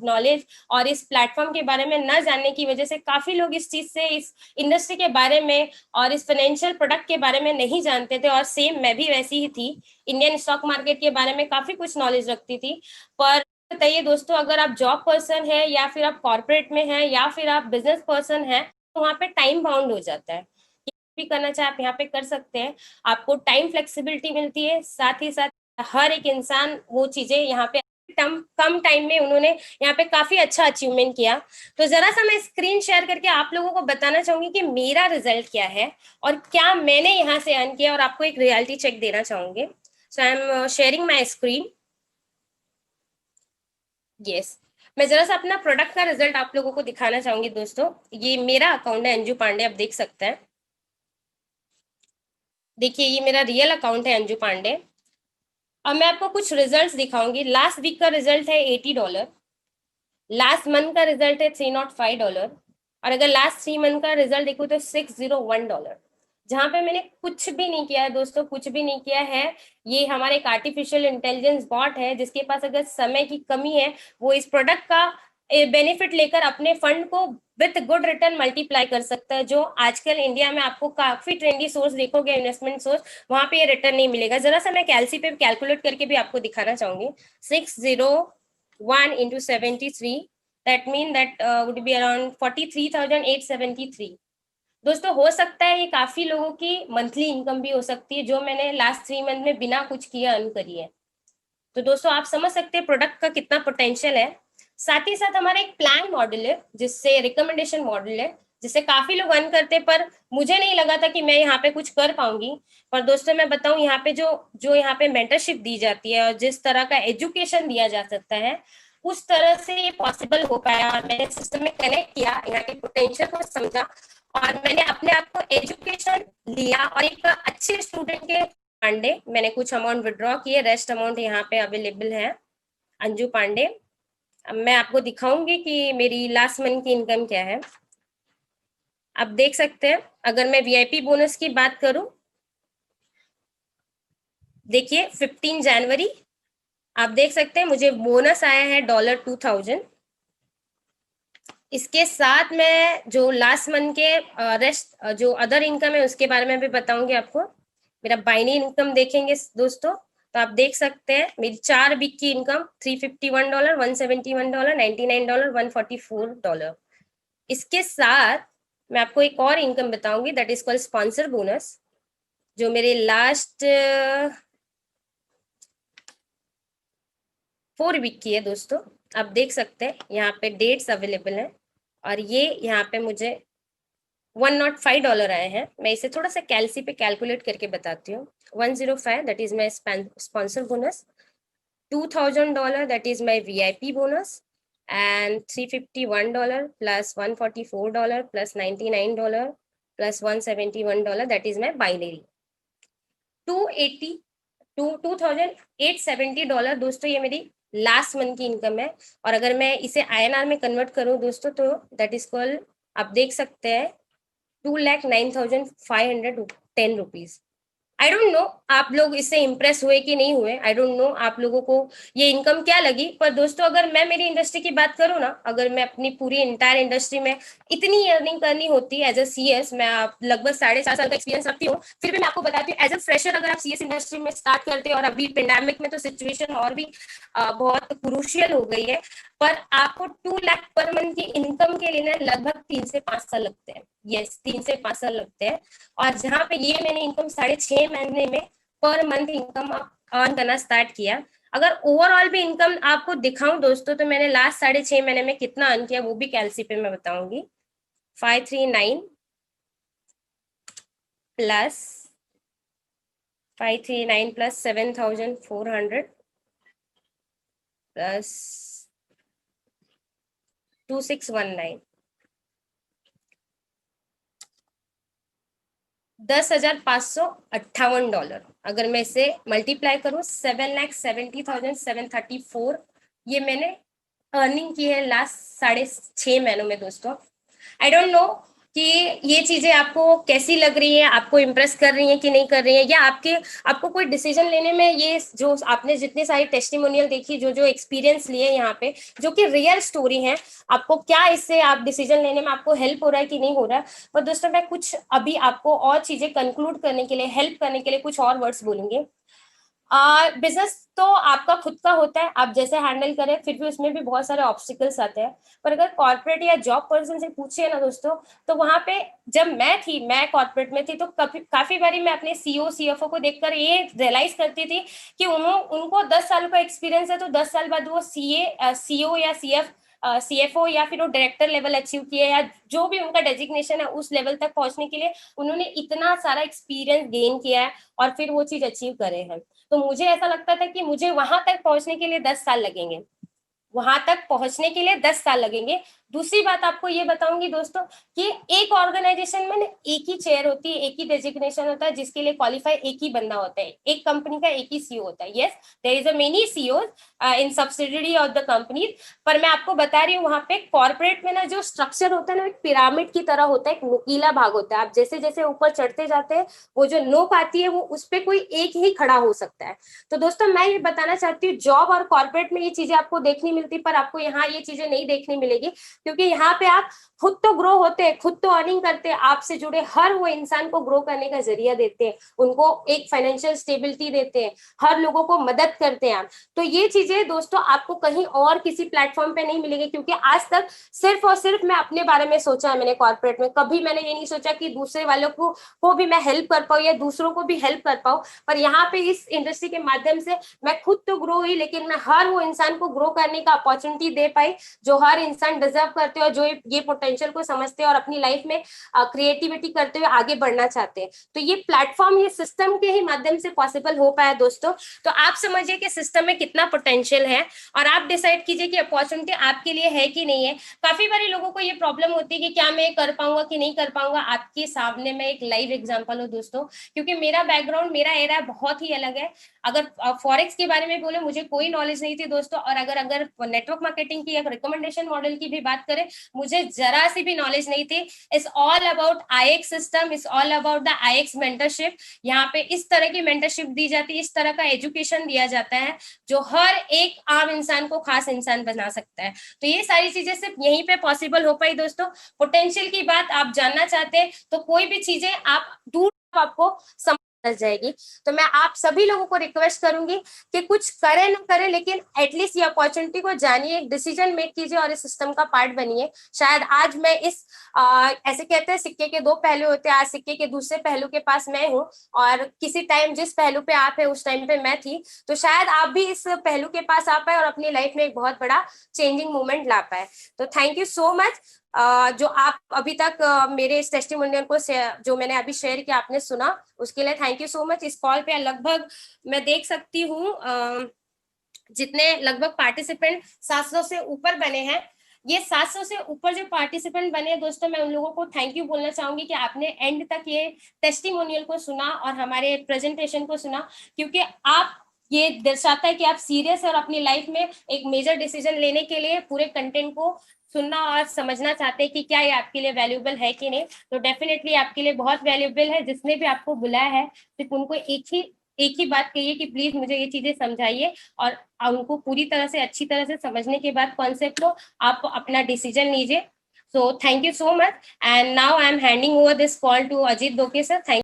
Knowledge और इस platform के बारे में न जानने की वजह से काफी लोग इस चीज से, इस इंडस्ट्री के बारे में और इस फाइनेंशियल प्रोडक्ट के बारे में नहीं जानते थे। और सेम मैं भी वैसी ही थी, इंडियन स्टॉक मार्केट के बारे में काफी कुछ नॉलेज रखती थी। पर बताइए दोस्तों, अगर आप जॉब पर्सन है या फिर आप कॉर्पोरेट में है या फिर आप बिजनेस पर्सन है, तो वहाँ पे टाइम बाउंड हो जाता है। भी करना चाहे आप यहाँ पे कर सकते हैं, आपको टाइम फ्लेक्सिबिलिटी मिलती है। साथ ही साथ हर एक इंसान वो चीजें यहाँ पे कम टाइम में उन्होंने यहाँ पे काफी अच्छा अचीवमेंट किया। तो जरा सा मैं स्क्रीन शेयर करके आप लोगों को बताना चाहूंगी कि मेरा रिजल्ट क्या है और क्या मैंने यहाँ से अर्न किया, और आपको एक रियलिटी चेक देना चाहूंगी। So I am sharing my screen. Yes, मैं जरा सा अपना प्रोडक्ट का रिजल्ट आप लोगों को दिखाना चाहूंगी दोस्तों। ये मेरा अकाउंट है अंजू पांडे, आप देख सकते हैं। देखिए ये मेरा रियल अकाउंट है अंजू पांडे। अब मैं आपको कुछ रिजल्ट्स दिखाऊंगी। लास्ट वीक का रिजल्ट है $80, लास्ट मंथ का रिजल्ट है $305, और अगर लास्ट 3 मंथ का रिजल्ट देखो तो $601। जहां पे मैंने कुछ भी नहीं किया है दोस्तों, कुछ भी नहीं किया है। ये हमारे एक आर्टिफिशियल इंटेलिजेंस बॉट है, जिसके पास अगर समय की कमी है, वो इस प्रोडक्ट का बेनिफिट लेकर अपने फंड को विथ गुड रिटर्न मल्टीप्लाई कर सकता है। जो आजकल इंडिया में आपको काफी ट्रेंडी सोर्स देखोगे, इन्वेस्टमेंट सोर्स, वहां पे ये रिटर्न नहीं मिलेगा। जरा सा मैं कैलसी पे कैलकुलेट करके भी आपको दिखाना चाहूंगी। 601 into 73, that mean that would be around 43,873। दोस्तों हो सकता है ये काफी लोगों की मंथली इनकम भी हो सकती है, जो मैंने लास्ट 3 मंथ में बिना कुछ किए अर्न करी है। तो दोस्तों आप समझ सकते हैं प्रोडक्ट का कितना पोटेंशियल है। साथ ही साथ हमारा एक प्लान मॉडल है, जिससे रिकमेंडेशन मॉडल है, जिससे काफी लोग अर्न करते, पर मुझे नहीं लगा था कि मैं यहाँ पे कुछ कर पाऊंगी। पर दोस्तों मैं बताऊं, यहाँ पे जो जो यहाँ पे मेंटरशिप दी जाती है और जिस तरह का एजुकेशन दिया जा सकता है, उस तरह से ये पॉसिबल हो पाया। और मैंने सिस्टम में कनेक्ट किया, यहाँ के पोटेंशियल को समझा, और मैंने अपने आप को एजुकेशन लिया, और एक अच्छे स्टूडेंट के पांडे मैंने कुछ अमाउंट विड्रॉ किए, रेस्ट अमाउंट यहाँ पे अवेलेबल है अंजू पांडे। अब मैं आपको दिखाऊंगी कि मेरी लास्ट मंथ की इनकम क्या है। आप देख सकते हैं, अगर मैं वीआईपी बोनस की बात करूं, देखिए 15 जनवरी आप देख सकते हैं मुझे बोनस आया है $2000। इसके साथ मैं जो लास्ट मंथ के रेस्ट जो अदर इनकम है उसके बारे में भी बताऊंगी आपको। मेरा बाइनरी इनकम देखेंगे दोस्तों, तो आप देख सकते हैं मेरी 4 वीक की इनकम $351, $171, $99, $144। इसके साथ मैं आपको एक और इनकम बताऊंगी, that is called sponsor bonus, जो मेरे लास्ट 4 वीक की है दोस्तों। आप देख सकते हैं यहाँ पे डेट्स अवेलेबल हैं, और ये यहाँ पे मुझे $105 आए हैं। मैं इसे थोड़ा सा कैलसी पे कैलकुलेट करके बताती हूँ। 105 that is my sponsor bonus, $2000 that is my VIP bonus, and $351 plus $144 plus $99 plus $171 that is my binary. 2870 दोस्तों, ये मेरी लास्ट मंथ की इनकम है। और अगर मैं इसे आईएनआर में कन्वर्ट करूं दोस्तों, तो दैट इज कॉल्ड, आप देख सकते हैं, 2,09,510 रुपीज। आई डोंट नो आप लोग इससे इंप्रेस हुए कि नहीं हुए, आई डोंट नो आप लोगों को ये इनकम क्या लगी। पर दोस्तों अगर मैं मेरी इंडस्ट्री की बात करूँ ना, अगर मैं अपनी पूरी इंटायर इंडस्ट्री में इतनी अर्निंग करनी होती एज अ सीएस, मैं लगभग 4.5 साल का एक्सपीरियंस रखती हूँ, फिर भी मैं आपको बताती हूँ एज अ फ्रेशर अगर आप सीएस इंडस्ट्री में स्टार्ट करते हैं, और अभी पेंडेमिक में तो सिचुएशन और भी बहुत क्रूशियल हो गई है, पर आपको 2 लाख पर मंथ की इनकम के लिए लगभग 3 से 5 साल लगते हैं। यस, 3 से 5 साल लगते हैं। और जहां पे ये मैंने इनकम 6.5 महीने में पर मंथ इनकम अर्न करना स्टार्ट किया। अगर ओवरऑल भी इनकम आपको दिखाऊं दोस्तों, तो मैंने लास्ट 6.5 महीने में कितना अर्न किया वो भी कैलसी पे मैं बताऊंगी। 539 प्लस 539 प्लस 7,400 प्लस 2619, $10,558। अगर मैं इसे मल्टीप्लाई करूं, 7,70,734, ये मैंने अर्निंग की है लास्ट 6.5 महीनों में दोस्तों। आई डोंट नो कि ये चीजें आपको कैसी लग रही है, आपको इम्प्रेस कर रही है कि नहीं कर रही है, या आपको कोई डिसीजन लेने में ये जो आपने जितनी सारी टेस्टिमोनियल देखी, जो जो एक्सपीरियंस लिए यहाँ पे, जो कि रियल स्टोरी है, आपको क्या इससे आप डिसीजन लेने में आपको हेल्प हो रहा है कि नहीं हो रहा है। पर दोस्तों मैं कुछ अभी आपको और चीजें कंक्लूड करने के लिए, हेल्प करने के लिए कुछ और वर्ड्स बोलूंगी। बिजनेस तो आपका खुद का होता है, आप जैसे हैंडल करें, फिर भी उसमें भी बहुत सारे ऑब्स्टिकल्स आते हैं। पर अगर कॉर्पोरेट या जॉब पर्सन से पूछिए ना दोस्तों, तो वहां पे जब मैं कॉर्पोरेट में थी, तो काफी बारी मैं अपने सीओ सीएफओ को देखकर ये रियलाइज करती थी कि उनको 10 साल का एक्सपीरियंस है, तो 10 साल बाद वो सीओ या सीएफओ या फिर वो डायरेक्टर लेवल अचीव किए, या जो भी उनका डेजिग्नेशन है उस लेवल तक पहुंचने के लिए उन्होंने इतना सारा एक्सपीरियंस गेन किया है और फिर वो चीज अचीव करे हैं। तो मुझे ऐसा लगता था कि मुझे वहां तक पहुंचने के लिए 10 साल लगेंगे, वहां तक पहुंचने के लिए 10 साल लगेंगे। दूसरी बात आपको ये बताऊंगी दोस्तों, कि एक ऑर्गेनाइजेशन में एक ही चेयर होती है, एक ही डेजिग्नेशन होता है, जिसके लिए क्वालिफाई एक ही बंदा होता है, एक कंपनी का एक ही सीईओ होता है। Yes, there is a many CEO in subsidiary of the company. पर मैं आपको बता रही हूँ, वहां पे कॉर्पोरेट में ना जो स्ट्रक्चर होता है ना, एक पिरामिड की तरह होता है, एक नुकीला भाग होता है। आप जैसे जैसे ऊपर चढ़ते जाते हैं, वो जो नोक आती है वो उस पर कोई एक ही खड़ा हो सकता है। तो दोस्तों मैं ये बताना चाहती हूँ, जॉब और कॉर्पोरेट में ये चीजें आपको देखनी मिलती, पर आपको यहाँ ये चीजें नहीं देखने मिलेगी, क्योंकि यहाँ पे आप खुद तो ग्रो होते हैं, खुद तो अर्निंग करते हैं, आपसे जुड़े हर वो इंसान को ग्रो करने का जरिया देते हैं, उनको एक फाइनेंशियल स्टेबिलिटी देते हैं, हर लोगों को मदद करते हैं आप। तो ये चीजें दोस्तों आपको कहीं और किसी प्लेटफॉर्म पे नहीं मिलेगी, क्योंकि आज तक सिर्फ और सिर्फ मैं अपने बारे में सोचा है मैंने कॉर्पोरेट में। कभी मैंने ये नहीं सोचा कि दूसरे वालों को भी मैं हेल्प कर पाऊँ या दूसरों को भी हेल्प कर पाऊँ। पर यहाँ पे इस इंडस्ट्री के माध्यम से मैं खुद तो ग्रो हुई, लेकिन मैं हर वो इंसान को ग्रो करने का अपॉर्चुनिटी दे पाई, जो हर इंसान डिजर्व करते हैं और जो ये पोटेंशियल को समझते हैं और अपनी लाइफ में क्रिएटिविटी करते हुए आगे बढ़ना चाहते हैं। तो ये प्लेटफॉर्म, ये सिस्टम के ही माध्यम से पॉसिबल हो पाया दोस्तों। तो आप समझिए कि सिस्टम में कितना पोटेंशियल है, और आप डिसाइड कीजिए कि अपॉर्चुनिटी आपके लिए है कि नहीं है। काफी बारी लोगों को ये प्रॉब्लम होती है कि क्या मैं कर पाऊंगा कि नहीं कर पाऊंगा। आपके सामने मैं एक लाइव एग्जांपल हूँ दोस्तों, क्योंकि मेरा बैकग्राउंड, मेरा एरा बहुत ही अलग है। अगर फॉरेक्स के बारे में बोले, मुझे कोई नॉलेज नहीं थी दोस्तों, और अगर अगर नेटवर्क मार्केटिंग की या रिकमेंडेशन मॉडल की भी बात करें, मुझे जरा सी भी नॉलेज नहीं थी। It's all about IX system, it's all about the IX mentorship. यहाँ पे इस तरह की मेंटरशिप दी जाती है, इस तरह का एजुकेशन दिया जाता है, जो हर एक आम इंसान को खास इंसान बना सकता है। तो ये सारी चीजें सिर्फ यहीं पे पॉसिबल हो पाई दोस्तों। पोटेंशियल की बात आप जानना चाहते हैं, तो कोई भी चीजें आप दूर आपको समझ जाएगी। तो मैं आप सभी लोगों को रिक्वेस्ट करूंगी कि कुछ करें ना करें, लेकिन एटलीस्ट ये अपॉर्चुनिटी को जानिए, एक डिसीजन मेक कीजिए और इस सिस्टम का पार्ट बनिए। शायद आज मैं ऐसे कहते हैं सिक्के के दो पहलू होते हैं, आज सिक्के के दूसरे पहलू के पास मैं हूँ, और किसी टाइम जिस पहलू पे आप है उस टाइम पे मैं थी। तो शायद आप भी इस पहलू के पास आ पाए और अपनी लाइफ में एक बहुत बड़ा चेंजिंग मोमेंट ला पाए। तो थैंक यू सो मच। जो आप अभी तक मेरे इस टेस्टिमोनियल को जो मैंने अभी शेयर किया आपने सुना, उसके लिए थैंक यू सो मच। इस कॉल पे लगभग मैं देख सकती हूँ जितने लगभग पार्टिसिपेंट 700 से ऊपर बने हैं। ये 700 से ऊपर जो पार्टिसिपेंट बने हैं दोस्तों, मैं उन लोगों को थैंक यू बोलना चाहूंगी कि आपने एंड तक ये टेस्टिमोनियल को सुना और हमारे प्रेजेंटेशन को सुना, क्योंकि आप, ये दर्शाता है कि आप सीरियस है और अपनी लाइफ में एक मेजर डिसीजन लेने के लिए पूरे कंटेंट को सुनना और समझना चाहते हैं कि क्या ये आपके लिए वैल्यूएबल है कि नहीं। तो डेफिनेटली आपके लिए बहुत वैल्यूएबल है। जिसने भी आपको बुलाया है, सिर्फ उनको एक ही बात कहिए कि प्लीज मुझे ये चीजें समझाइए, और उनको पूरी तरह से अच्छी तरह से समझने के बाद कॉन्सेप्ट को आप अपना डिसीजन लीजिए। So thank you so much, and now I am handing over this call to Ajit Doke sir. Thank